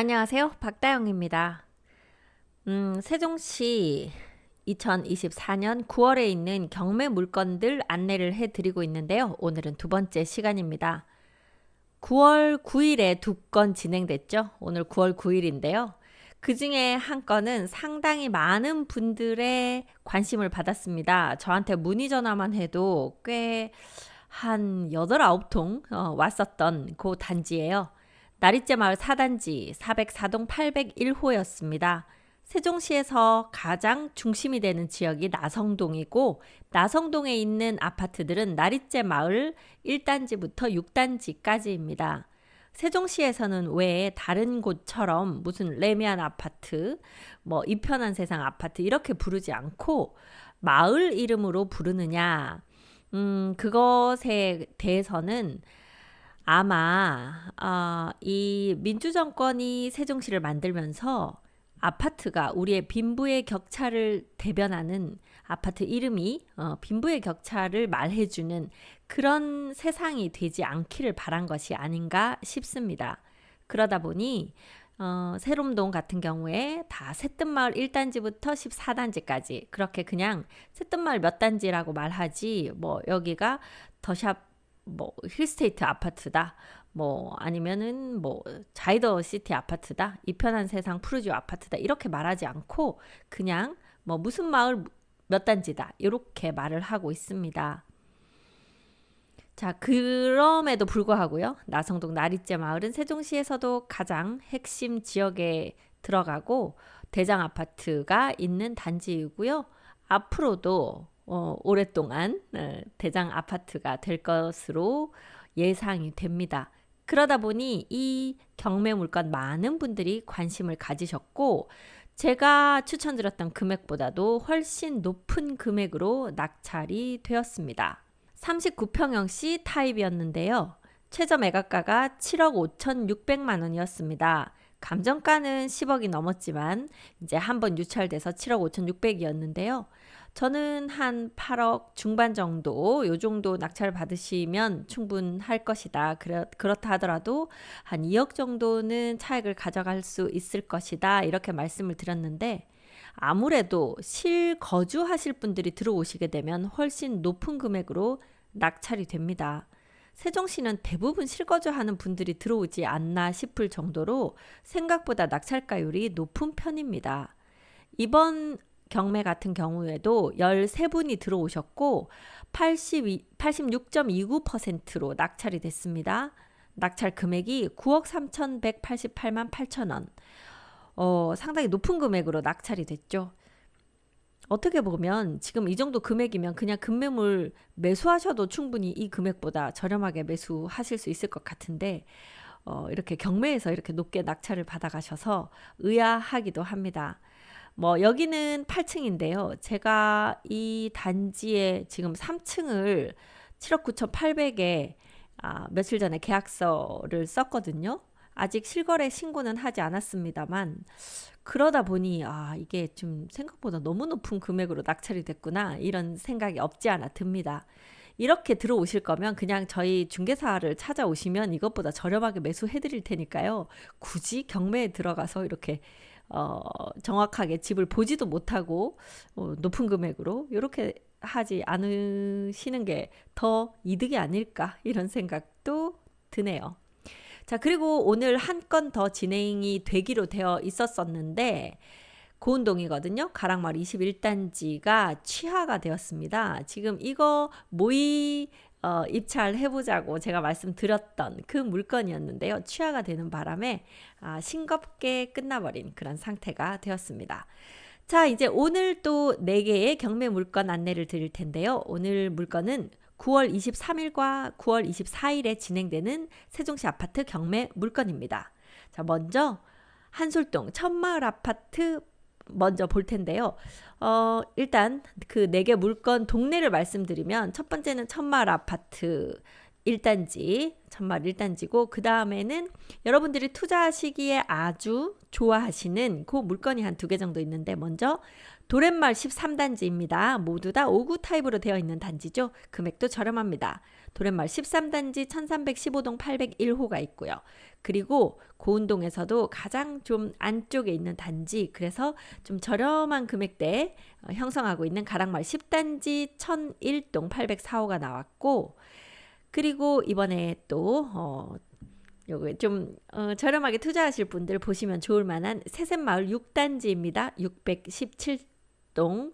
안녕하세요. 박다영입니다. 세종시 2024년 9월에 있는 경매 물건들 안내를 해드리고 있는데요. 오늘은 두 번째 시간입니다. 9월 9일에 두 건 진행됐죠. 오늘 9월 9일인데요. 그 중에 한 건은 상당히 많은 분들의 관심을 받았습니다. 저한테 문의 전화만 해도 꽤 한 8, 9통 왔었던 그 단지예요. 나리째 마을 4단지 404동 801호였습니다. 세종시에서 가장 중심이 되는 지역이 나성동이고, 나성동에 있는 아파트들은 나리째 마을 1단지부터 6단지까지입니다. 세종시에서는 왜 다른 곳처럼 무슨 레미안 아파트, 뭐 이편한 세상 아파트 이렇게 부르지 않고 마을 이름으로 부르느냐? 그것에 대해서는 아마 이 민주정권이 세종시를 만들면서 아파트가 우리의 빈부의 격차를 대변하는 아파트 이름이 빈부의 격차를 말해주는 그런 세상이 되지 않기를 바란 것이 아닌가 싶습니다. 그러다 보니 세롬동 같은 경우에 다 새뜸마을 1단지부터 14단지까지 그렇게 그냥 새뜸마을 몇 단지라고 말하지, 뭐 여기가 더샵 뭐 힐스테이트 아파트다, 뭐 아니면은 뭐 자이더 시티 아파트다, 이편한 세상 푸르지오 아파트다 이렇게 말하지 않고 그냥 뭐 무슨 마을 몇 단지다 이렇게 말을 하고 있습니다. 자, 그럼에도 불구하고요, 나성동 나리째 마을은 세종시에서도 가장 핵심 지역에 들어가고 대장 아파트가 있는 단지이고요. 앞으로도 오랫동안 대장 아파트가 될 것으로 예상이 됩니다. 그러다 보니 이 경매 물건 많은 분들이 관심을 가지셨고, 제가 추천드렸던 금액보다도 훨씬 높은 금액으로 낙찰이 되었습니다. 39평형 C 타입이었는데요. 최저 매각가가 7억 5,600만 원이었습니다. 감정가는 10억이 넘었지만 이제 한번 유찰돼서 7억 5,600이었는데요. 저는 한 8억 중반 정도, 요 정도 낙찰 받으시면 충분할 것이다. 그렇다 하더라도 한 2억 정도는 차익을 가져갈 수 있을 것이다. 이렇게 말씀을 드렸는데, 아무래도 실거주하실 분들이 들어오시게 되면 훨씬 높은 금액으로 낙찰이 됩니다. 세종시는 대부분 실거주하는 분들이 들어오지 않나 싶을 정도로 생각보다 낙찰가율이 높은 편입니다. 이번 경매 같은 경우에도 13분이 들어오셨고 86.29%로 낙찰이 됐습니다. 낙찰 금액이 9억 3,188만 8천 원. 상당히 높은 금액으로 낙찰이 됐죠. 어떻게 보면 지금 이 정도 금액이면 그냥 급매물 매수하셔도 충분히 이 금액보다 저렴하게 매수하실 수 있을 것 같은데, 이렇게 경매에서 이렇게 높게 낙찰을 받아가셔서 의아하기도 합니다. 뭐 여기는 8층인데요. 제가 이 단지에 지금 3층을 7억 9,800에 며칠 전에 계약서를 썼거든요. 아직 실거래 신고는 하지 않았습니다만, 그러다 보니 이게 좀 생각보다 너무 높은 금액으로 낙찰이 됐구나 이런 생각이 없지 않아 듭니다. 이렇게 들어오실 거면 그냥 저희 중개사를 찾아오시면 이것보다 저렴하게 매수해 드릴 테니까요. 굳이 경매에 들어가서 이렇게 정확하게 집을 보지도 못하고 높은 금액으로 이렇게 하지 않으시는 게 더 이득이 아닐까 이런 생각도 드네요. 자, 그리고 오늘 한 건 더 진행이 되기로 되어 있었었는데, 고운동이거든요. 가락마을 21단지가 취하가 되었습니다. 지금 이거 모의 입찰해보자고 제가 말씀드렸던 그 물건이었는데요. 취하가 되는 바람에 싱겁게 끝나버린 그런 상태가 되었습니다. 자, 이제 오늘 또 4개의 경매 물건 안내를 드릴 텐데요. 오늘 물건은 9월 23일과 9월 24일에 진행되는 세종시 아파트 경매 물건입니다. 자, 먼저 한솔동 천마을 아파트 먼저 볼 텐데요. 일단 그 4개 물건 동네를 말씀드리면, 첫 번째는 천마을 아파트 1단지, 천마을 1단지고, 그 다음에는 여러분들이 투자하시기에 아주 좋아하시는 그 물건이 한 2개 정도 있는데, 먼저 도렛마을 13단지입니다. 모두 다 5구 타입으로 되어 있는 단지죠. 금액도 저렴합니다. 도렛마을 13단지 1315동 801호가 있고요. 그리고 고운동에서도 가장 좀 안쪽에 있는 단지, 그래서 좀 저렴한 금액대에 형성하고 있는 가락마을 10단지 1001동 804호가 나왔고, 그리고 이번에 또 요거 좀 저렴하게 투자하실 분들 보시면 좋을 만한 새샘마을 6단지입니다. 617동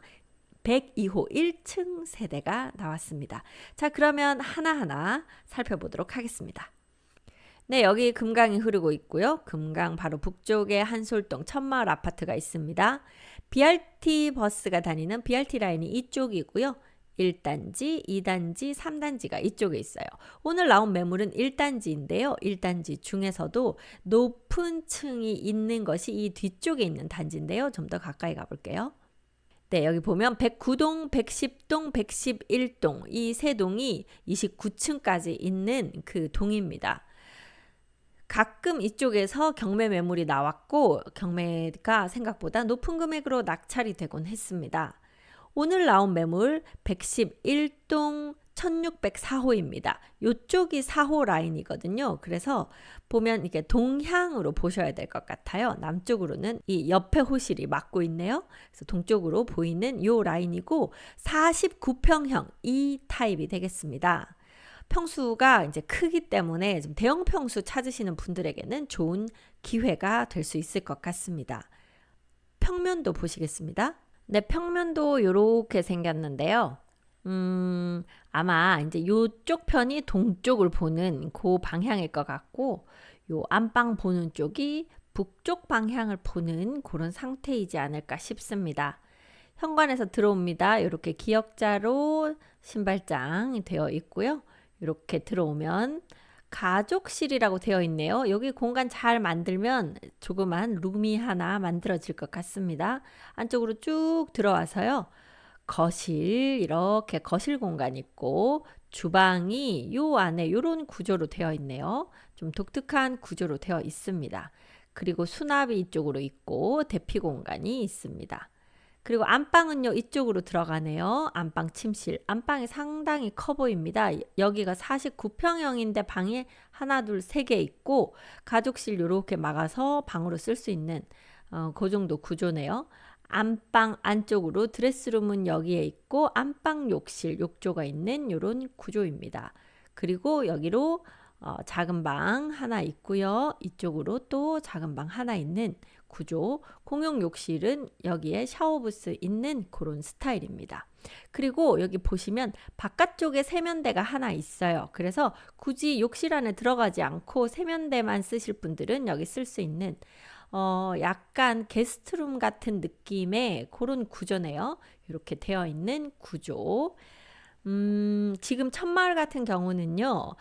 102호 1층 세대가 나왔습니다. 자, 그러면 하나하나 살펴보도록 하겠습니다. 네, 여기 금강이 흐르고 있고요. 금강 바로 북쪽에 한솔동 천마을 아파트가 있습니다. BRT 버스가 다니는 BRT 라인이 이쪽이고요. 1단지, 2단지, 3단지가 이쪽에 있어요. 오늘 나온 매물은 1단지인데요. 1단지 중에서도 높은 층이 있는 것이 이 뒤쪽에 있는 단지인데요. 좀 더 가까이 가볼게요. 네, 여기 보면 109동, 110동, 111동 이 세 동이 29층까지 있는 그 동입니다. 가끔 이쪽에서 경매 매물이 나왔고 경매가 생각보다 높은 금액으로 낙찰이 되곤 했습니다. 오늘 나온 매물 111동 1604호입니다. 이쪽이 4호 라인이거든요. 그래서 보면 이게 동향으로 보셔야 될 것 같아요. 남쪽으로는 이 옆에 호실이 막고 있네요. 그래서 동쪽으로 보이는 이 라인이고 49평형 이 타입이 되겠습니다. 평수가 이제 크기 때문에 좀 대형 평수 찾으시는 분들에게는 좋은 기회가 될 수 있을 것 같습니다. 평면도 보시겠습니다. 네, 평면도 이렇게 생겼는데요. 아마 이제 이쪽 편이 동쪽을 보는 그 방향일 것 같고, 요 안방 보는 쪽이 북쪽 방향을 보는 그런 상태이지 않을까 싶습니다. 현관에서 들어옵니다. 이렇게 기역자로 신발장이 되어 있고요. 이렇게 들어오면 가족실이라고 되어 있네요. 여기 공간 잘 만들면 조그만 룸이 하나 만들어질 것 같습니다. 안쪽으로 쭉 들어와서요. 거실, 이렇게 거실 공간 있고 주방이 요 안에 이런 구조로 되어 있네요. 좀 독특한 구조로 되어 있습니다. 그리고 수납이 이쪽으로 있고 대피 공간이 있습니다. 그리고 안방은요, 이쪽으로 들어가네요. 안방 침실. 안방이 상당히 커 보입니다. 여기가 49평형인데 방이 하나, 둘, 세 개 있고 가족실 이렇게 막아서 방으로 쓸 수 있는 그 정도 구조네요. 안방 안쪽으로 드레스룸은 여기에 있고 안방 욕실, 욕조가 있는 이런 구조입니다. 그리고 여기로 작은 방 하나 있고요. 이쪽으로 또 작은 방 하나 있는 구조. 공용 욕실은 여기에 샤워부스 있는 그런 스타일입니다. 그리고 여기 보시면 바깥쪽에 세면대가 하나 있어요. 그래서 굳이 욕실 안에 들어가지 않고 세면대만 쓰실 분들은 여기 쓸 수 있는 약간 게스트룸 같은 느낌의 그런 구조네요. 이렇게 되어 있는 구조. 지금 천마을 같은 경우는요.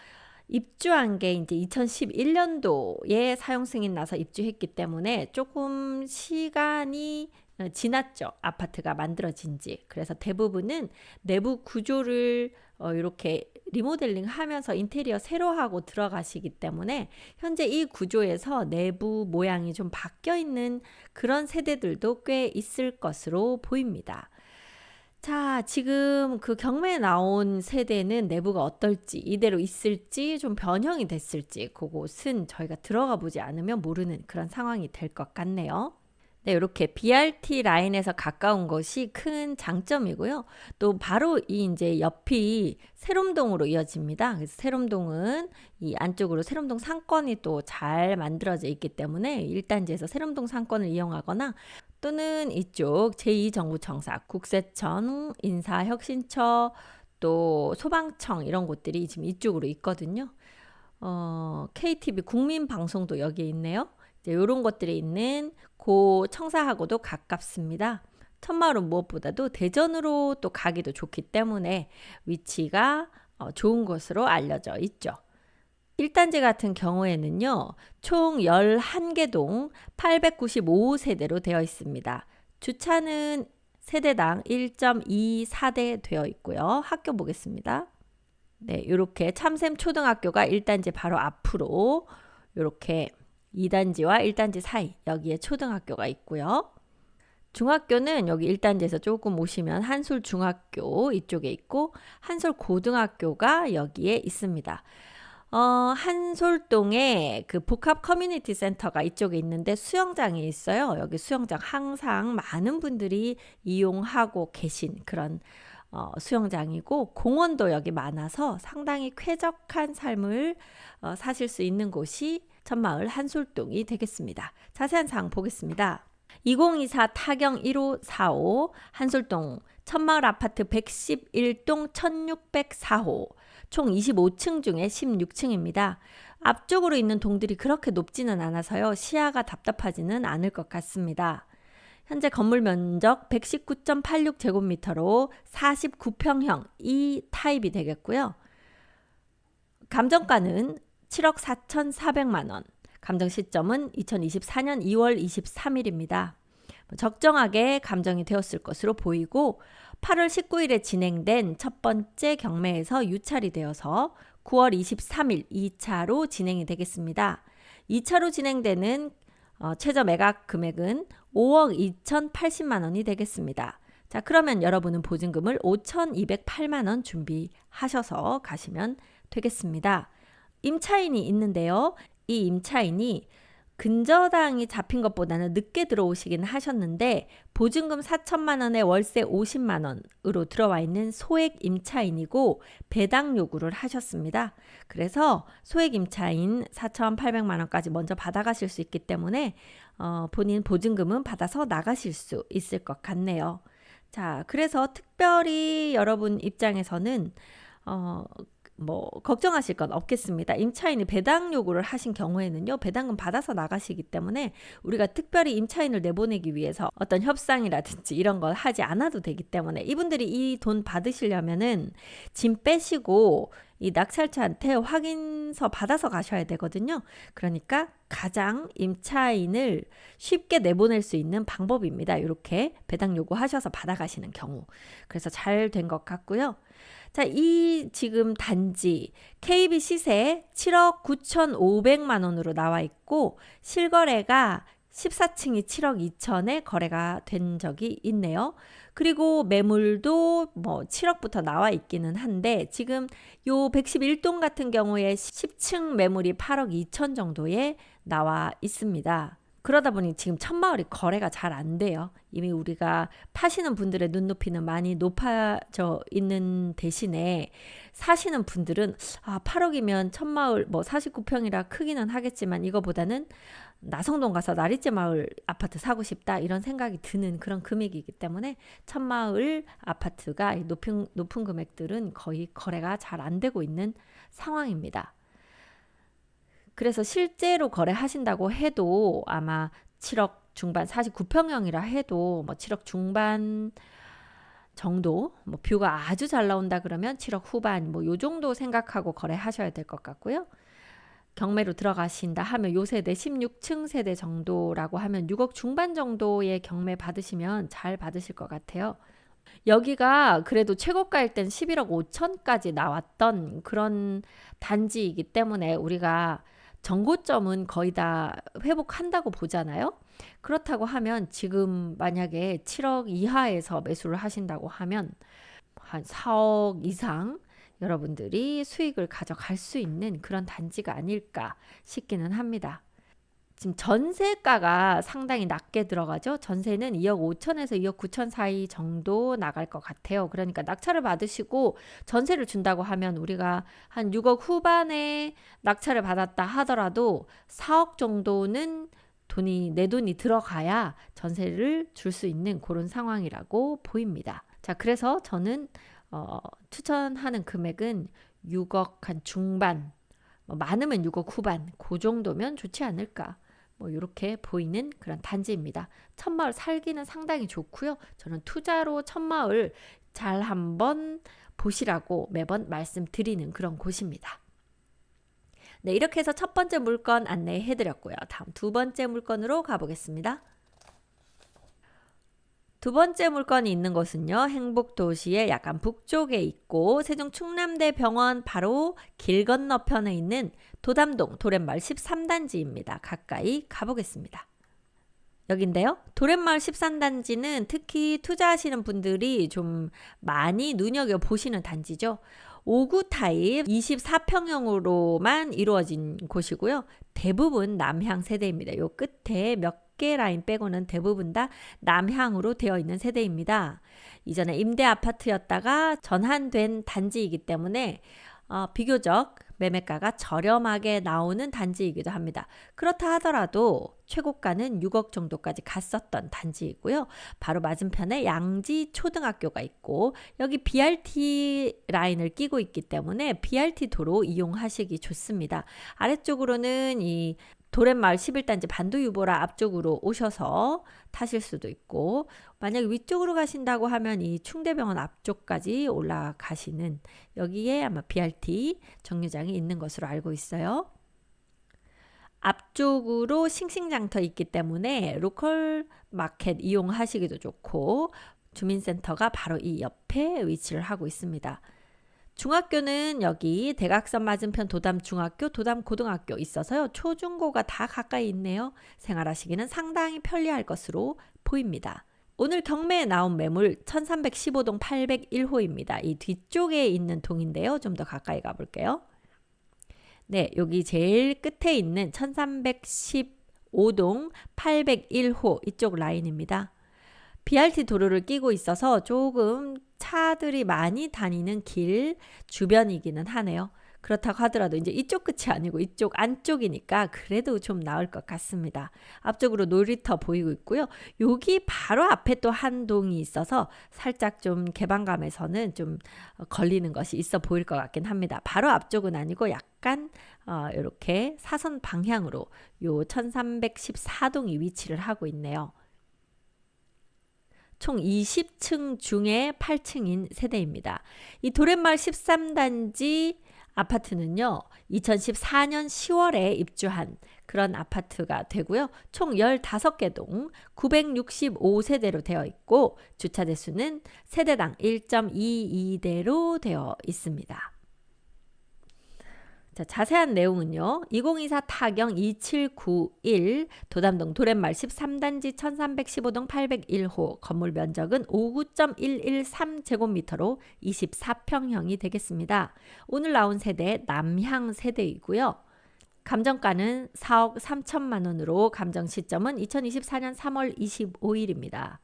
입주한 게 이제 2011년도에 사용 승인 나서 입주했기 때문에 조금 시간이 지났죠. 아파트가 만들어진 지. 그래서 대부분은 내부 구조를 이렇게 리모델링 하면서 인테리어 새로 하고 들어가시기 때문에 현재 이 구조에서 내부 모양이 좀 바뀌어 있는 그런 세대들도 꽤 있을 것으로 보입니다. 자, 지금 그 경매에 나온 세대는 내부가 어떨지, 이대로 있을지, 좀 변형이 됐을지, 그곳은 저희가 들어가 보지 않으면 모르는 그런 상황이 될 것 같네요. 네, 이렇게 BRT 라인에서 가까운 것이 큰 장점이고요. 또 바로 이 이제 옆이 세롬동으로 이어집니다. 그래서 세롬동은 이 안쪽으로 세롬동 상권이 또 잘 만들어져 있기 때문에 1단지에서 세롬동 상권을 이용하거나 또는 이쪽 제2정부청사, 국세청, 인사혁신처, 또 소방청 이런 곳들이 지금 이쪽으로 있거든요. KTV 국민방송도 여기에 있네요. 이런 것들이 있는 고 청사하고도 가깝습니다. 천마을은 무엇보다도 대전으로 또 가기도 좋기 때문에 위치가 좋은 것으로 알려져 있죠. 1단지 같은 경우에는요. 총 11개 동 895세대로 되어 있습니다. 주차는 세대당 1.24대 되어 있고요. 학교 보겠습니다. 네, 이렇게 참샘 초등학교가 1단지 바로 앞으로 이렇게 2단지와 1단지 사이 여기에 초등학교가 있고요. 중학교는 여기 1단지에서 조금 오시면 한솔중학교 이쪽에 있고 한솔고등학교가 여기에 있습니다. 한솔동에 그 복합 커뮤니티 센터가 이쪽에 있는데 수영장이 있어요. 여기 수영장 항상 많은 분들이 이용하고 계신 그런 수영장이고 공원도 여기 많아서 상당히 쾌적한 삶을 사실 수 있는 곳이 천마을 한솔동이 되겠습니다. 자세한 사항 보겠습니다. 2024 타경 1545 한솔동 천마을 아파트 111동 1604호 총 25층 중에 16층입니다. 앞쪽으로 있는 동들이 그렇게 높지는 않아서요. 시야가 답답하지는 않을 것 같습니다. 현재 건물 면적 119.86제곱미터로 49평형 E 타입이 되겠고요. 감정가는 7억 4,400만 원. 감정 시점은 2024년 2월 23일입니다. 적정하게 감정이 되었을 것으로 보이고 8월 19일에 진행된 첫 번째 경매에서 유찰이 되어서 9월 23일 2차로 진행이 되겠습니다. 2차로 진행되는 최저 매각 금액은 5억 2,080만 원이 되겠습니다. 자, 그러면 여러분은 보증금을 5,208만 원 준비하셔서 가시면 되겠습니다. 임차인이 있는데요. 이 임차인이 근저당이 잡힌 것보다는 늦게 들어오시긴 하셨는데 보증금 4천만 원에 월세 50만 원으로 들어와 있는 소액 임차인이고 배당 요구를 하셨습니다. 그래서 소액 임차인 4,800만 원까지 먼저 받아가실 수 있기 때문에 본인 보증금은 받아서 나가실 수 있을 것 같네요. 자, 그래서 특별히 여러분 입장에서는 걱정하실 건 없겠습니다. 임차인이 배당 요구를 하신 경우에는요, 배당금 받아서 나가시기 때문에 우리가 특별히 임차인을 내보내기 위해서 어떤 협상이라든지 이런 걸 하지 않아도 되기 때문에 이분들이 이 돈 받으시려면은 짐 빼시고 이 낙찰자한테 확인서 받아서 가셔야 되거든요. 그러니까 가장 임차인을 쉽게 내보낼 수 있는 방법입니다. 이렇게 배당 요구하셔서 받아가시는 경우. 그래서 잘 된 것 같고요. 자, 이 지금 단지 KB 시세 7억 9,500만 원으로 나와 있고 실거래가 14층이 7억 2천에 거래가 된 적이 있네요. 그리고 매물도 7억부터 나와 있기는 한데 지금 요 111동 같은 경우에 10층 매물이 8억 2천 정도에 나와 있습니다. 그러다 보니 지금 천마을이 거래가 잘 안 돼요. 이미 우리가 파시는 분들의 눈높이는 많이 높아져 있는 대신에 사시는 분들은 8억이면 천마을 49평이라 크기는 하겠지만 이거보다는 나성동 가서 나리째 마을 아파트 사고 싶다 이런 생각이 드는 그런 금액이기 때문에 천마을 아파트가 높은 금액들은 거의 거래가 잘 안 되고 있는 상황입니다. 그래서 실제로 거래하신다고 해도 아마 7억 중반 49평형이라 해도 7억 중반 정도 뷰가 아주 잘 나온다 그러면 7억 후반 요 정도 생각하고 거래하셔야 될 것 같고요. 경매로 들어가신다 하면 요 세대 16층 세대 정도라고 하면 6억 중반 정도의 경매 받으시면 잘 받으실 것 같아요. 여기가 그래도 최고가일 땐 11억 5천까지 나왔던 그런 단지이기 때문에 우리가 정고점은 거의 다 회복한다고 보잖아요. 그렇다고 하면 지금 만약에 7억 이하에서 매수를 하신다고 하면 한 4억 이상 여러분들이 수익을 가져갈 수 있는 그런 단지가 아닐까 싶기는 합니다. 지금 전세가가 상당히 낮게 들어가죠. 전세는 2억 5천에서 2억 9천 사이 정도 나갈 것 같아요. 그러니까 낙찰을 받으시고 전세를 준다고 하면 우리가 한 6억 후반에 낙찰을 받았다 하더라도 4억 정도는 내 돈이 들어가야 전세를 줄 수 있는 그런 상황이라고 보입니다. 자, 그래서 저는 추천하는 금액은 6억 한 중반, 많으면 6억 후반, 그 정도면 좋지 않을까. 이렇게 보이는 그런 단지입니다. 천마을 살기는 상당히 좋고요. 저는 투자로 천마을 잘 한번 보시라고 매번 말씀드리는 그런 곳입니다. 네, 이렇게 해서 첫 번째 물건 안내해 드렸고요. 다음 두 번째 물건으로 가보겠습니다. 두 번째 물건이 있는 곳은요. 행복도시의 약간 북쪽에 있고 세종 충남대 병원 바로 길 건너편에 있는 도담동 도렛마을 13단지입니다. 가까이 가보겠습니다. 여긴데요. 도랫마을 13단지는 특히 투자하시는 분들이 좀 많이 눈여겨보시는 단지죠. 5구 타입 24평형으로만 이루어진 곳이고요. 대부분 남향 세대입니다. 요 끝에 몇 개 라인 빼고는 대부분 다 남향으로 되어 있는 세대입니다. 이전에 임대 아파트였다가 전환된 단지이기 때문에 비교적 매매가가 저렴하게 나오는 단지이기도 합니다. 그렇다 하더라도 최고가는 6억 정도까지 갔었던 단지이고요. 바로 맞은편에 양지 초등학교가 있고 여기 BRT 라인을 끼고 있기 때문에 BRT 도로 이용하시기 좋습니다. 아래쪽으로는 이 도랫마을 11단지 반도유보라 앞쪽으로 오셔서 타실 수도 있고 만약 위쪽으로 가신다고 하면 이 충대병원 앞쪽까지 올라가시는 여기에 아마 BRT 정류장이 있는 것으로 알고 있어요. 앞쪽으로 싱싱장터 있기 때문에 로컬 마켓 이용하시기도 좋고 주민센터가 바로 이 옆에 위치를 하고 있습니다. 중학교는 여기 대각선 맞은편 도담중학교, 도담고등학교 있어서요. 초중고가 다 가까이 있네요. 생활하시기는 상당히 편리할 것으로 보입니다. 오늘 경매에 나온 매물 1315동 801호입니다. 이 뒤쪽에 있는 동인데요. 좀 더 가까이 가볼게요. 네, 여기 제일 끝에 있는 1315동 801호 이쪽 라인입니다. BRT 도로를 끼고 있어서 조금 차들이 많이 다니는 길 주변이기는 하네요. 그렇다고 하더라도 이제 이쪽 끝이 아니고 이쪽 안쪽이니까 그래도 좀 나을 것 같습니다. 앞쪽으로 놀이터 보이고 있고요. 여기 바로 앞에 또 한 동이 있어서 살짝 좀 개방감에서는 좀 걸리는 것이 있어 보일 것 같긴 합니다. 바로 앞쪽은 아니고 약간 이렇게 사선 방향으로 요 1314동이 위치를 하고 있네요. 총 20층 중에 8층인 세대입니다. 이 도랫마을 13단지 아파트는요. 2014년 10월에 입주한 그런 아파트가 되고요. 총 15개 동 965세대로 되어 있고 주차 대수는 세대당 1.22대로 되어 있습니다. 자, 자세한 내용은요. 2024 타경 2791 도담동 도랫마을 13단지 1315동 801호 건물 면적은 59.113제곱미터로 24평형이 되겠습니다. 오늘 나온 세대 남향 세대이고요. 감정가는 4억 3천만 원으로 감정 시점은 2024년 3월 25일입니다.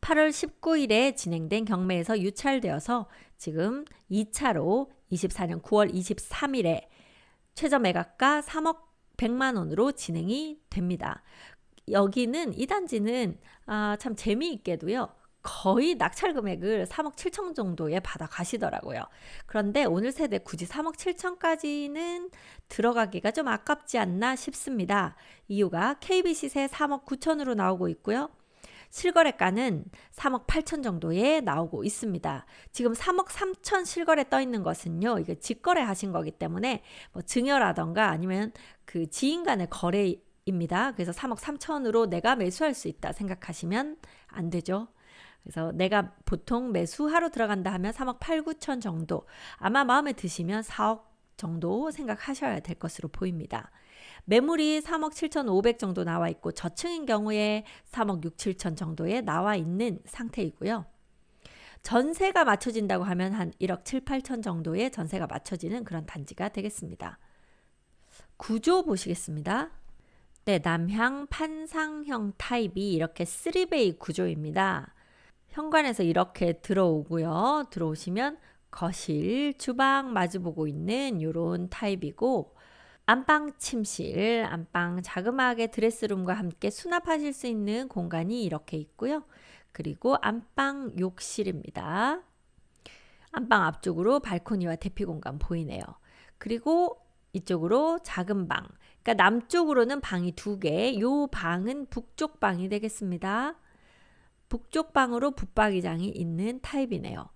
8월 19일에 진행된 경매에서 유찰되어서 지금 2차로 24년 9월 23일에 최저 매각가 3억 100만 원으로 진행이 됩니다. 여기는 이 단지는 참 재미있게도요. 거의 낙찰 금액을 3억 7천 정도에 받아 가시더라고요. 그런데 오늘 세대 굳이 3억 7천까지는 들어가기가 좀 아깝지 않나 싶습니다. 이유가 KB시세 3억 9천으로 나오고 있고요. 실거래가는 3억 8천 정도에 나오고 있습니다. 지금 3억 3천 실거래 떠 있는 것은요. 이게 직거래 하신 거기 때문에 뭐 증여라던가 아니면 그 지인 간의 거래입니다. 그래서 3억 3천으로 내가 매수할 수 있다 생각하시면 안 되죠. 그래서 내가 보통 매수하러 들어간다 하면 3억 8, 9천 정도 아마 마음에 드시면 4억 정도 생각하셔야 될 것으로 보입니다. 매물이 3억 7,500 정도 나와 있고 저층인 경우에 3억 6, 7천 정도에 나와 있는 상태이고요. 전세가 맞춰진다고 하면 한 1억 7, 8천 정도의 전세가 맞춰지는 그런 단지가 되겠습니다. 구조 보시겠습니다. 네, 남향 판상형 타입이 이렇게 3베이 구조입니다. 현관에서 이렇게 들어오고요. 들어오시면 거실, 주방 마주보고 있는 이런 타입이고 안방 침실, 안방 자그마하게 드레스룸과 함께 수납하실 수 있는 공간이 이렇게 있고요. 그리고 안방 욕실입니다. 안방 앞쪽으로 발코니와 대피 공간 보이네요. 그리고 이쪽으로 작은 방, 그러니까 남쪽으로는 방이 2개, 요 방은 북쪽 방이 되겠습니다. 북쪽 방으로 붙박이장이 있는 타입이네요.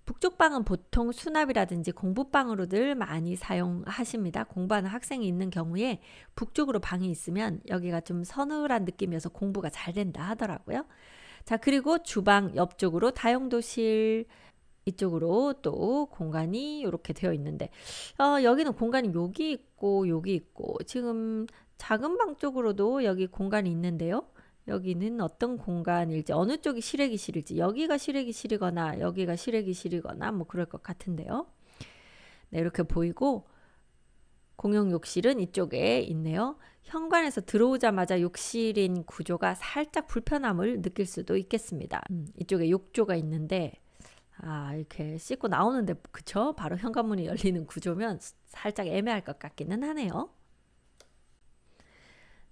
북쪽 방은 보통 수납이라든지 공부방으로들 많이 사용하십니다. 공부하는 학생이 있는 경우에 북쪽으로 방이 있으면 여기가 좀 서늘한 느낌이어서 공부가 잘 된다 하더라고요. 자, 그리고 주방 옆쪽으로 다용도실 이쪽으로 또 공간이 이렇게 되어 있는데 여기는 공간이 여기 있고 지금 작은 방 쪽으로도 여기 공간이 있는데요. 여기는 어떤 공간일지, 어느 쪽이 실외기실일지, 여기가 실외기실이거나 여기가 실외기실이거나 뭐 그럴 것 같은데요. 네, 이렇게 보이고 공용 욕실은 이쪽에 있네요. 현관에서 들어오자마자 욕실인 구조가 살짝 불편함을 느낄 수도 있겠습니다. 이쪽에 욕조가 있는데 이렇게 씻고 나오는데 그쵸? 바로 현관문이 열리는 구조면 살짝 애매할 것 같기는 하네요.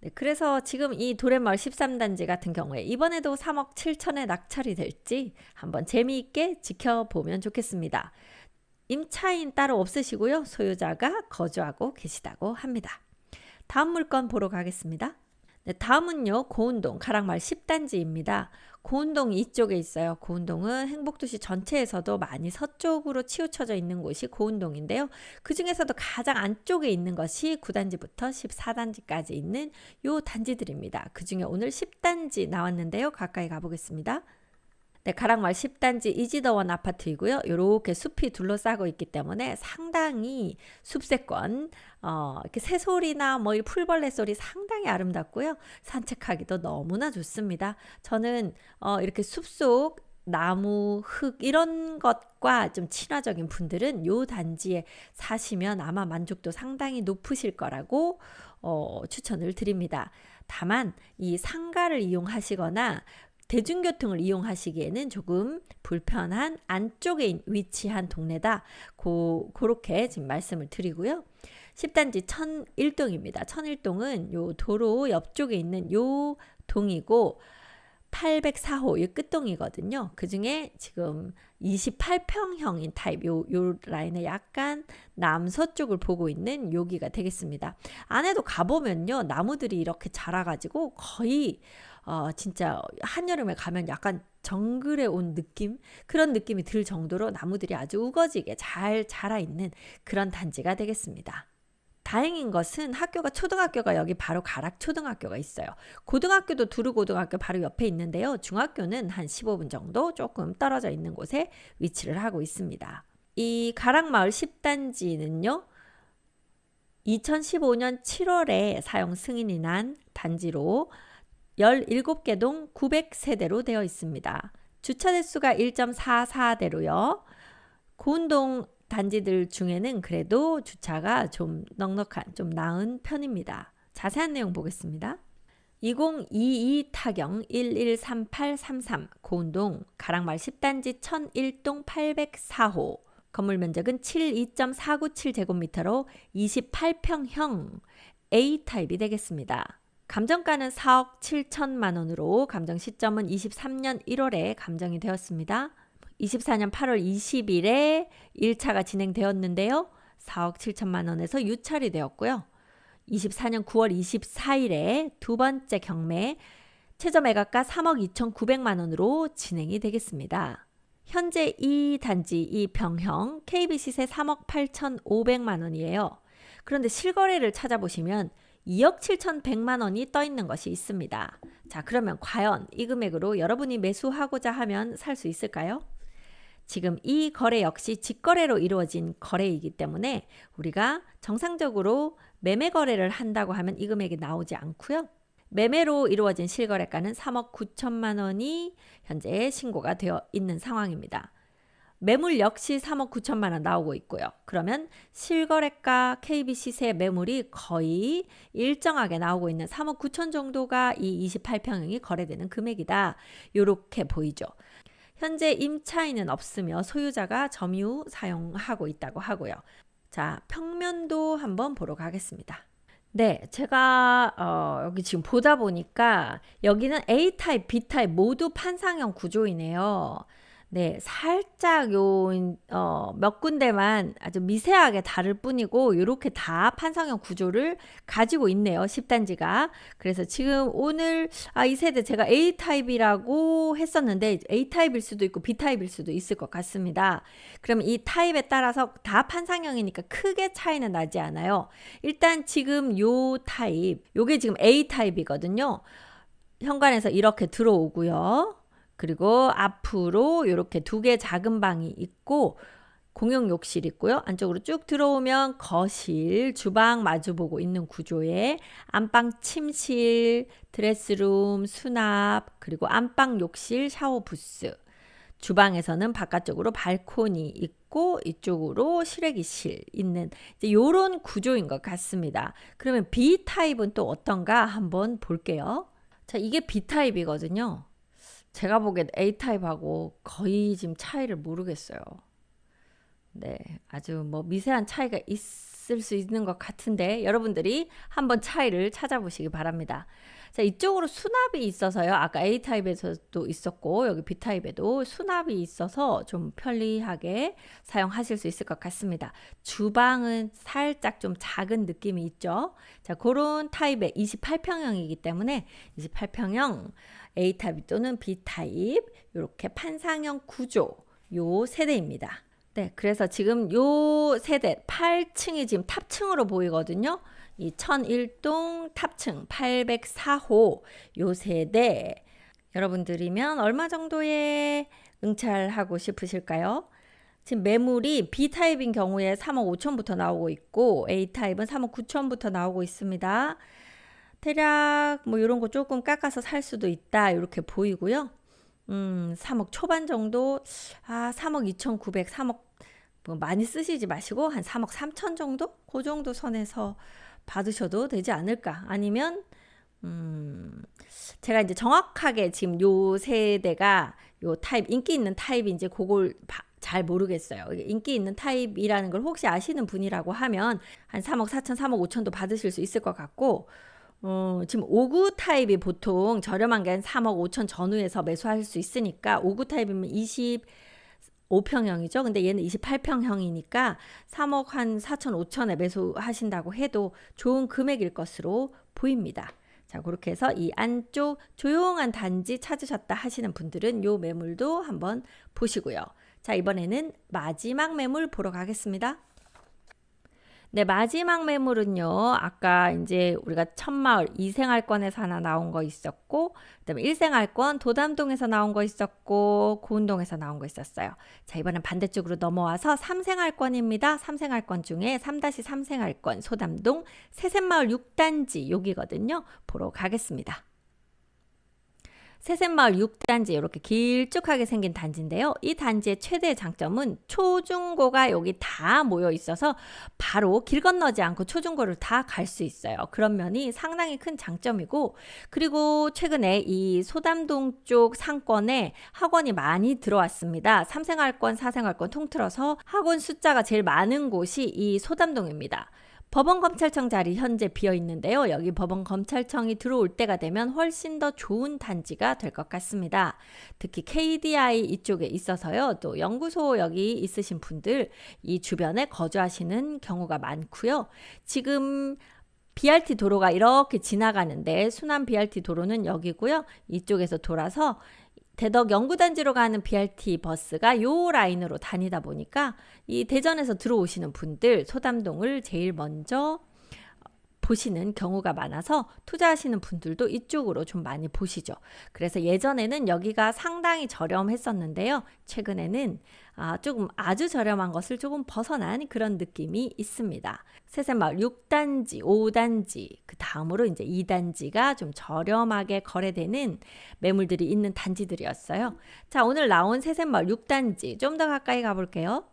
네, 그래서 지금 이 도래마을 13단지 같은 경우에 이번에도 3억 7천에 낙찰이 될지 한번 재미있게 지켜보면 좋겠습니다. 임차인 따로 없으시고요. 소유자가 거주하고 계시다고 합니다. 다음 물건 보러 가겠습니다. 네, 다음은요. 고운동 가락마을 10단지입니다. 고운동이 이쪽에 있어요. 고운동은 행복도시 전체에서도 많이 서쪽으로 치우쳐져 있는 곳이 고운동인데요. 그 중에서도 가장 안쪽에 있는 것이 9단지부터 14단지까지 있는 요 단지들입니다. 그 중에 오늘 10단지 나왔는데요. 가까이 가보겠습니다. 네, 가락마을 10단지 이지더원 아파트이고요. 이렇게 숲이 둘러싸고 있기 때문에 상당히 숲세권, 이렇게 새소리나 뭐 풀벌레 소리 상당히 아름답고요. 산책하기도 너무나 좋습니다. 저는 이렇게 숲속 나무, 흙 이런 것과 좀 친화적인 분들은 요 단지에 사시면 아마 만족도 상당히 높으실 거라고 추천을 드립니다. 다만 이 상가를 이용하시거나 대중교통을 이용하시기에는 조금 불편한 안쪽에 위치한 동네다. 그렇게 지금 말씀을 드리고요. 10단지 1001동입니다. 1001동은 요 도로 옆쪽에 있는 요 동이고 804호 이 끝동이거든요. 그 중에 지금 28평형인 타입 요 라인에 약간 남서쪽을 보고 있는 여기가 되겠습니다. 안에도 가보면요. 나무들이 이렇게 자라가지고 거의 진짜 한여름에 가면 약간 정글에 온 느낌? 그런 느낌이 들 정도로 나무들이 아주 우거지게 잘 자라있는 그런 단지가 되겠습니다. 다행인 것은 초등학교가 여기 바로 가락초등학교가 있어요. 고등학교도 두루고등학교 바로 옆에 있는데요. 중학교는 한 15분 정도 조금 떨어져 있는 곳에 위치를 하고 있습니다. 이 가락마을 10단지는요. 2015년 7월에 사용 승인이 난 단지로 17개 동 900세대로 되어 있습니다. 주차 대수가 1.44대로요. 고운동 단지들 중에는 그래도 주차가 좀 넉넉한, 좀 나은 편입니다. 자세한 내용 보겠습니다. 2022 타경 113833 고운동 가락마을 10단지 1001동 804호 건물 면적은 72.497제곱미터로 28평형 A타입이 되겠습니다. 감정가는 4억 7천만 원으로 감정 시점은 23년 1월에 감정이 되었습니다. 24년 8월 20일에 1차가 진행되었는데요. 4억 7천만 원에서 유찰이 되었고요. 24년 9월 24일에 두 번째 경매 최저 매각가 3억 2,900만 원으로 진행이 되겠습니다. 현재 이 단지 이 평형 KB 시세 3억 8,500만 원이에요. 그런데 실거래를 찾아보시면 2억 7,100만 원이 떠 있는 것이 있습니다. 자, 그러면 과연 이 금액으로 여러분이 매수하고자 하면 살 수 있을까요? 지금 이 거래 역시 직거래로 이루어진 거래이기 때문에 우리가 정상적으로 매매 거래를 한다고 하면 이 금액이 나오지 않고요. 매매로 이루어진 실거래가는 3억 9천만 원이 현재 신고가 되어 있는 상황입니다. 매물 역시 3억 9천만 원 나오고 있고요. 그러면 실거래가 KB 시세 매물이 거의 일정하게 나오고 있는 3억 9천 정도가 이 28평형이 거래되는 금액이다. 이렇게 보이죠. 현재 임차인은 없으며 소유자가 점유 사용하고 있다고 하고요. 자, 평면도 한번 보러 가겠습니다. 네, 제가 여기 지금 보다 보니까 여기는 A타입, B타입 모두 판상형 구조이네요. 네, 살짝 몇 군데만 아주 미세하게 다를 뿐이고 이렇게 다 판상형 구조를 가지고 있네요. 10단지가. 그래서 지금 오늘 이 세대 제가 A타입이라고 했었는데 A타입일 수도 있고 B타입일 수도 있을 것 같습니다. 그럼 이 타입에 따라서 다 판상형이니까 크게 차이는 나지 않아요. 일단 지금 요 타입, 요게 지금 A타입이거든요. 현관에서 이렇게 들어오고요. 그리고 앞으로 이렇게 두 개 작은 방이 있고 공용 욕실 있고요. 안쪽으로 쭉 들어오면 거실, 주방 마주보고 있는 구조에 안방 침실, 드레스룸, 수납, 그리고 안방 욕실, 샤워 부스. 주방에서는 바깥쪽으로 발코니 있고 이쪽으로 실외기실 있는 이제 요런 구조인 것 같습니다. 그러면 B타입은 또 어떤가 한번 볼게요. 자, 이게 B타입이거든요. 제가 보기엔 A타입하고 거의 지금 차이를 모르겠어요. 네, 아주 뭐 미세한 차이가 있을 수 있는 것 같은데 여러분들이 한번 차이를 찾아보시기 바랍니다. 자, 이쪽으로 수납이 있어서요. 아까 A타입에서도 있었고 여기 B타입에도 수납이 있어서 좀 편리하게 사용하실 수 있을 것 같습니다. 주방은 살짝 좀 작은 느낌이 있죠. 자, 그런 타입의 28평형이기 때문에 28평형 A타입 또는 B타입 이렇게 판상형 구조 요 세대입니다. 네, 그래서 지금 요 세대 8층이 지금 탑층으로 보이거든요. 이 1001동 탑층 804호 요 세대 여러분들이면 얼마 정도에 응찰하고 싶으실까요? 지금 매물이 B타입인 경우에 3억 5천부터 나오고 있고 A타입은 3억 9천부터 나오고 있습니다. 대략 뭐 이런 거 조금 깎아서 살 수도 있다 이렇게 보이고요. 3억 초반 정도, 3억 2,900, 3억 뭐 많이 쓰시지 마시고 한 3억 3천 정도? 그 정도 선에서 받으셔도 되지 않을까? 아니면 제가 이제 정확하게 지금 요 세대가 요 타입 인기 있는 타입인지 그걸 잘 모르겠어요. 인기 있는 타입이라는 걸 혹시 아시는 분이라고 하면 한 3억 4천, 3억 5천도 받으실 수 있을 것 같고 지금 5구 타입이 보통 저렴한 게 한 3억 5천 전후에서 매수할 수 있으니까 5구 타입이면 25평형이죠. 근데 얘는 28평형이니까 3억 한 4천 5천에 매수하신다고 해도 좋은 금액일 것으로 보입니다. 자, 그렇게 해서 이 안쪽 조용한 단지 찾으셨다 하시는 분들은 요 매물도 한번 보시고요. 자, 이번에는 마지막 매물 보러 가겠습니다. 네, 마지막 매물은요. 아까 이제 우리가 천마을 2생활권에서 하나 나온 거 있었고, 그다음에 1생활권 도담동에서 나온 거 있었고, 고운동에서 나온 거 있었어요. 자, 이번엔 반대쪽으로 넘어와서 3생활권입니다. 3생활권 중에 3-3생활권 소담동 새샘마을 6단지 여기거든요. 보러 가겠습니다. 새샘마을 6단지 이렇게 길쭉하게 생긴 단지인데요. 이 단지의 최대 장점은 초중고가 여기 다 모여 있어서 바로 길 건너지 않고 초중고를 다 갈 수 있어요. 그런 면이 상당히 큰 장점이고, 그리고 최근에 이 소담동 쪽 상권에 학원이 많이 들어왔습니다. 3생활권, 4생활권 통틀어서 학원 숫자가 제일 많은 곳이 이 소담동입니다. 법원검찰청 자리 현재 비어 있는데요. 여기 법원검찰청이 들어올 때가 되면 훨씬 더 좋은 단지가 될 것 같습니다. 특히 KDI 이쪽에 있어서요. 또 연구소 여기 있으신 분들 이 주변에 거주하시는 경우가 많고요. 지금 BRT 도로가 이렇게 지나가는데 순환 BRT 도로는 여기고요. 이쪽에서 돌아서 대덕 연구단지로 가는 BRT 버스가 요 라인으로 다니다 보니까 이 대전에서 들어오시는 분들 소담동을 제일 먼저 보시는 경우가 많아서 투자하시는 분들도 이쪽으로 좀 많이 보시죠. 그래서 예전에는 여기가 상당히 저렴했었는데요. 최근에는 조금 아주 저렴한 것을 조금 벗어난 그런 느낌이 있습니다. 새샘마을 6단지, 5단지, 그 다음으로 이제 2단지가 좀 저렴하게 거래되는 매물들이 있는 단지들이었어요. 자, 오늘 나온 새샘마을 6단지 좀 더 가까이 가볼게요.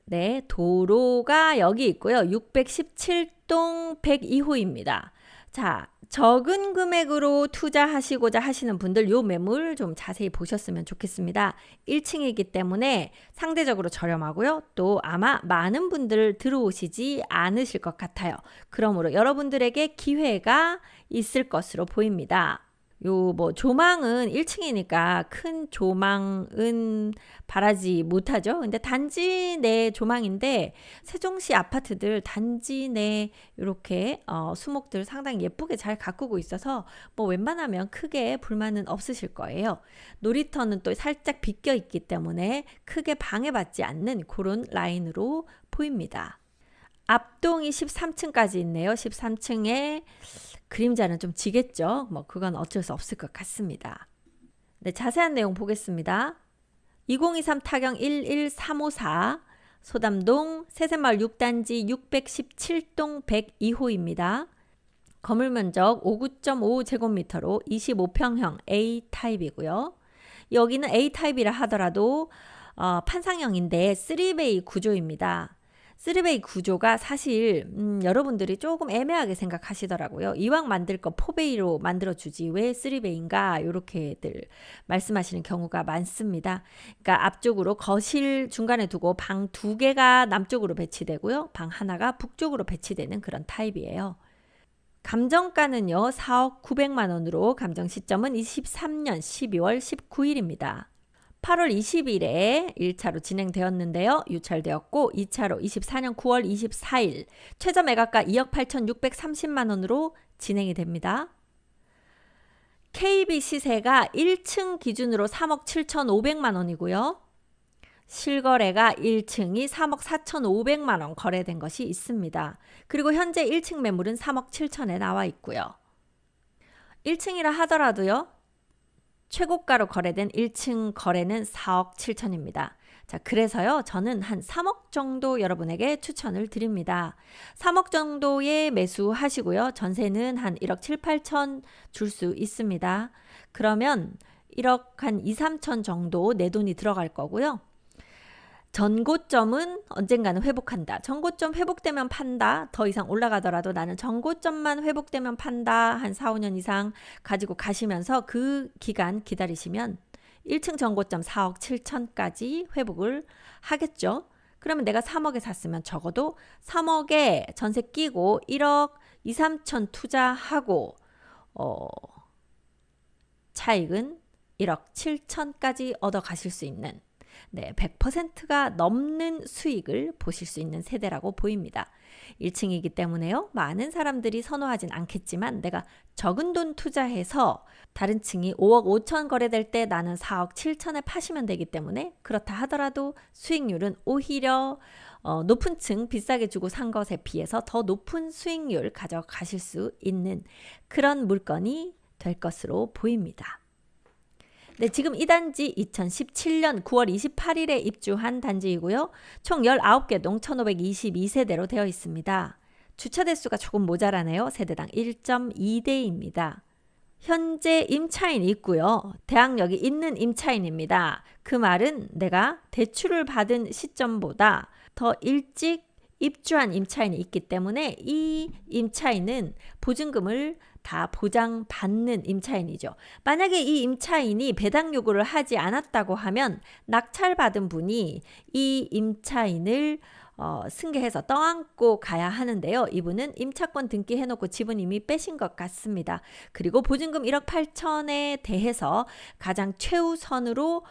네, 도로가 여기 있고요. 617동 102호입니다. 자, 적은 금액으로 투자하시고자 하시는 분들 요 매물 좀 자세히 보셨으면 좋겠습니다. 1층이기 때문에 상대적으로 저렴하고요. 또 아마 많은 분들 들어오시지 않으실 것 같아요. 그러므로 여러분들에게 기회가 있을 것으로 보입니다. 요 뭐 조망은 1층이니까 큰 조망은 바라지 못하죠. 근데 단지 내 조망인데 세종시 아파트들 단지 내 이렇게 수목들 상당히 예쁘게 잘 가꾸고 있어서 뭐 웬만하면 크게 불만은 없으실 거예요. 놀이터는 또 살짝 비껴 있기 때문에 크게 방해받지 않는 그런 라인으로 보입니다. 앞동이 13층까지 있네요. 13층에 그림자는 좀 지겠죠. 뭐 그건 어쩔 수 없을 것 같습니다. 네, 자세한 내용 보겠습니다. 2023 타경 11354 소담동 세세마을 6단지 617동 102호입니다. 건물 면적 59.5제곱미터로 25평형 A타입이고요. 여기는 A타입이라 하더라도 판상형인데 3베이 구조입니다. 3베이 구조가 사실 여러분들이 조금 애매하게 생각하시더라고요. 이왕 만들 거 4베이로 만들어주지 왜 3베이인가 이렇게들 말씀하시는 경우가 많습니다. 그러니까 앞쪽으로 거실 중간에 두고 방 2개가 남쪽으로 배치되고요. 방 하나가 북쪽으로 배치되는 그런 타입이에요. 감정가는요 4억 900만 원으로 감정 시점은 23년 12월 19일입니다. 8월 20일에 1차로 진행되었는데요. 유찰되었고 2차로 24년 9월 24일 최저 매각가 2억 8,630만 원으로 진행이 됩니다. KB 시세가 1층 기준으로 3억 7,500만 원이고요. 실거래가 1층이 3억 4,500만 원 거래된 것이 있습니다. 그리고 현재 1층 매물은 3억 7천에 나와 있고요. 1층이라 하더라도요. 최고가로 거래된 1층 거래는 4억 7천입니다. 자, 그래서요. 저는 한 3억 정도 여러분에게 추천을 드립니다. 3억 정도에 매수하시고요. 전세는 한 1억 7, 8천 줄 수 있습니다. 그러면 1억 한 2, 3천 정도 내 돈이 들어갈 거고요. 전고점은 언젠가는 회복한다. 전고점 회복되면 판다. 더 이상 올라가더라도 나는 전고점만 회복되면 판다. 한 4, 5년 이상 가지고 가시면서 그 기간 기다리시면 1층 전고점 4억 7천까지 회복을 하겠죠. 그러면 내가 3억에 샀으면 적어도 3억에 전세 끼고 1억 2, 3천 투자하고 차익은 1억 7천까지 얻어 가실 수 있는 100%가 넘는 수익을 보실 수 있는 세대라고 보입니다. 1층이기 때문에요. 많은 사람들이 선호하진 않겠지만 내가 적은 돈 투자해서 다른 층이 5억 5천 거래될 때 나는 4억 7천에 파시면 되기 때문에 그렇다 하더라도 수익률은 오히려 높은 층 비싸게 주고 산 것에 비해서 더 높은 수익률 가져가실 수 있는 그런 물건이 될 것으로 보입니다. 네, 지금 이 단지 2017년 9월 28일에 입주한 단지이고요. 총 19개 동 1522세대로 되어 있습니다. 주차 대수가 조금 모자라네요. 세대당 1.2대입니다. 현재 임차인이 있고요. 대항력이 있는 임차인입니다. 그 말은 내가 대출을 받은 시점보다 더 일찍 입주한 임차인이 있기 때문에 이 임차인은 보증금을 다 보장받는 임차인이죠. 만약에 이 임차인이 배당 요구를 하지 않았다고 하면 낙찰받은 분이 이 임차인을 승계해서 떠안고 가야 하는데요. 이분은 임차권 등기해놓고 집은 이미 빼신 것 같습니다. 그리고 보증금 1억 8천에 대해서 가장 최우선으로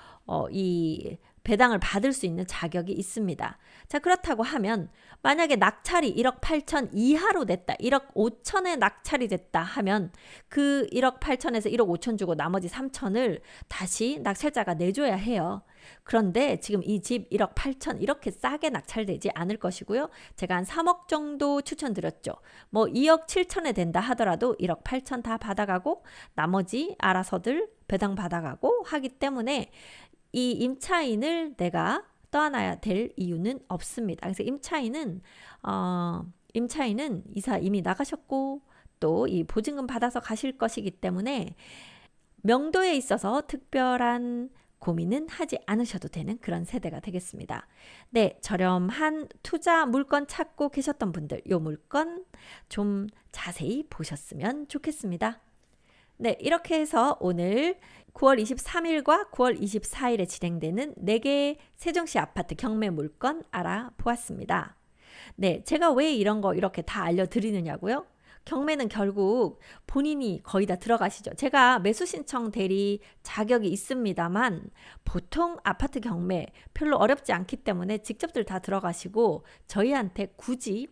이 배당을 받을 수 있는 자격이 있습니다. 자, 그렇다고 하면 만약에 낙찰이 1억 8천 이하로 됐다. 1억 5천에 낙찰이 됐다 하면 그 1억 8천에서 1억 5천 주고 나머지 3천을 다시 낙찰자가 내줘야 해요. 그런데 지금 이 집 1억 8천 이렇게 싸게 낙찰되지 않을 것이고요. 제가 한 3억 정도 추천드렸죠. 뭐 2억 7천에 된다 하더라도 1억 8천 다 받아가고 나머지 알아서들 배당 받아가고 하기 때문에 이 임차인을 내가 떠안아야 될 이유는 없습니다. 그래서 임차인은 이사 이미 나가셨고 또 이 보증금 받아서 가실 것이기 때문에 명도에 있어서 특별한 고민은 하지 않으셔도 되는 그런 세대가 되겠습니다. 네, 저렴한 투자 물건 찾고 계셨던 분들 이 물건 좀 자세히 보셨으면 좋겠습니다. 네, 이렇게 해서 오늘 9월 23일과 9월 24일에 진행되는 4개 세종시 아파트 경매 물건 알아보았습니다. 네, 제가 왜 이런 거 이렇게 다 알려드리느냐고요? 경매는 결국 본인이 거의 다 들어가시죠. 제가 매수 신청 대리 자격이 있습니다만 보통 아파트 경매 별로 어렵지 않기 때문에 직접들 다 들어가시고 저희한테 굳이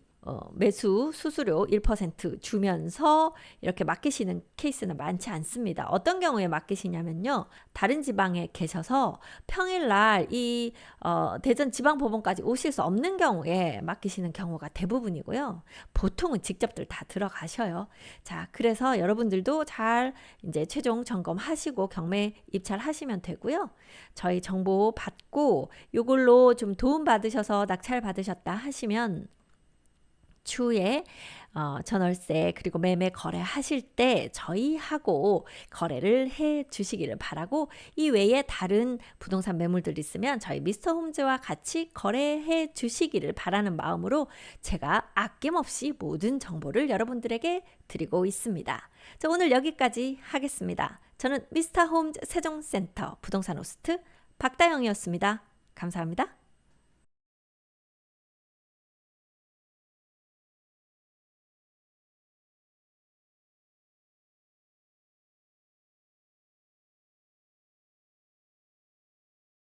매수 수수료 1% 주면서 이렇게 맡기시는 케이스는 많지 않습니다. 어떤 경우에 맡기시냐면요. 다른 지방에 계셔서 평일날 이 대전 지방법원까지 오실 수 없는 경우에 맡기시는 경우가 대부분이고요. 보통은 직접들 다 들어가셔요. 자, 그래서 여러분들도 잘 이제 최종 점검하시고 경매 입찰하시면 되고요. 저희 정보 받고 요걸로 좀 도움 받으셔서 낙찰 받으셨다 하시면 추후에 전월세 그리고 매매 거래하실 때 저희하고 거래를 해 주시기를 바라고, 이 외에 다른 부동산 매물들 있으면 저희 미스터 홈즈와 같이 거래해 주시기를 바라는 마음으로 제가 아낌없이 모든 정보를 여러분들에게 드리고 있습니다. 자, 오늘 여기까지 하겠습니다. 저는 미스터 홈즈 세종센터 부동산 호스트 박다영이었습니다. 감사합니다.